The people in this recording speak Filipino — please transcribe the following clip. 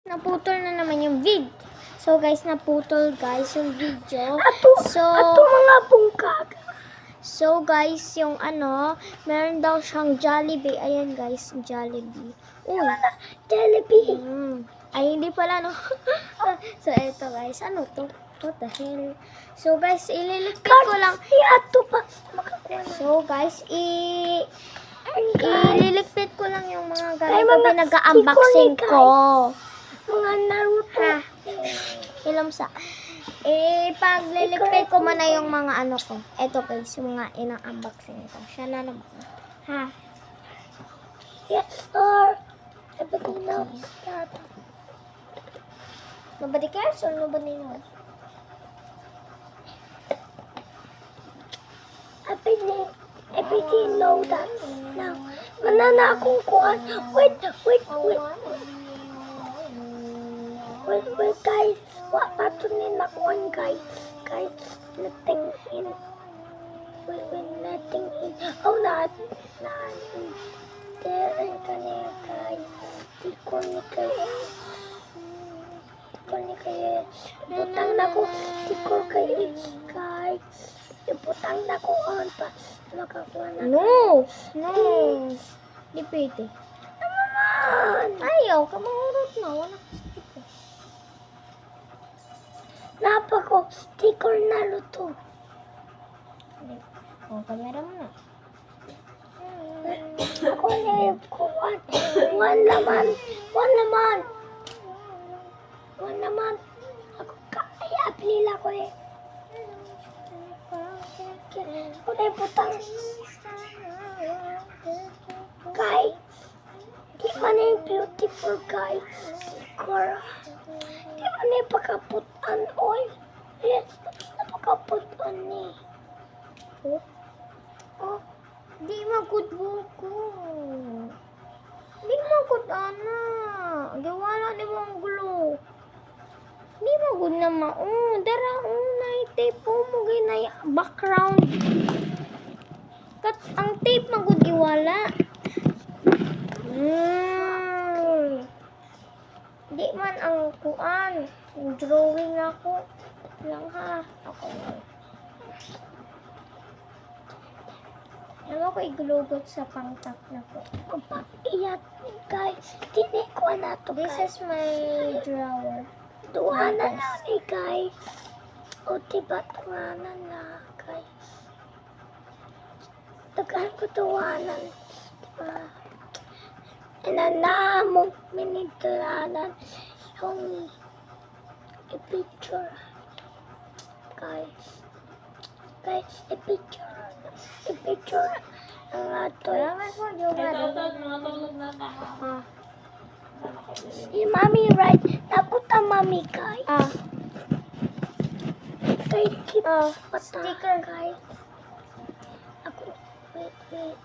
Naputol na naman yung vid. So guys, naputol guys yung video. Ato mga bungkag. So guys, yung meron daw siyang Jollibee. Ayan guys, Jollibee. Uy, Jollibee. Ay, hindi pala no. So eto guys, ano to? What the hell? So guys, ililigpit ko lang. Ato pa. So guys, ililigpit ko lang yung mga gamit na pinag-unboxing ko. Mga Naruto. Ha? Ilamsa. Pagliligpit ko muna yung mga ko. Eto guys, yung mga inang-unboxing ko. Siya na naman. Ha? Yes, sir. Everybody knows that. Nobody cares or nobody knows? Everybody know that now. Manana akong kuhan. Wait, guys. What button na kuhan, guys? Guys, nothing in. Wait, nothing in. Oh, not. There and kanina, guys. Di ko ni kayo. Butang na ko. Di ko kayo, guys. Ibutang na ko on pa. Makakuha na. No! Di pwede. Naman! Ayaw, kamangurot na. Wala ka sticker. Napa ko. Sticker na luto. Kamera mo na. Ako na yung kuhan. One naman. Ako kaya apilila ko eh. Ako na yung putang. Guys. Di man yung beautiful guys. Sticker. Di man yung pagkaputan. Oy. Yes. Napakaputan ni. Oh. Di magud buko. Di magud ana. Gawala ni mo ang gulo. Di magud na dara na tape mo ginay background. Kat ang tape magud iwala. Di man ang kuan. Drawing ako. Lang ha. Ako na. Ano ko igulugot sa pangtap na po. Iyat, guys. Tini ko na to, This guys. is my drawer. Tuwanan na ni, guys. O, diba tuwanan na, guys. Tagaan ko tuwanan. Diba? Inanamo, minituranan. Yung i-picture. Guys. I-picture. Ang ato. Salamat po, Jowa. Si Mami, right? Nakuta, Mami, guys. Kay keep Sticker. guys. Ako, wait.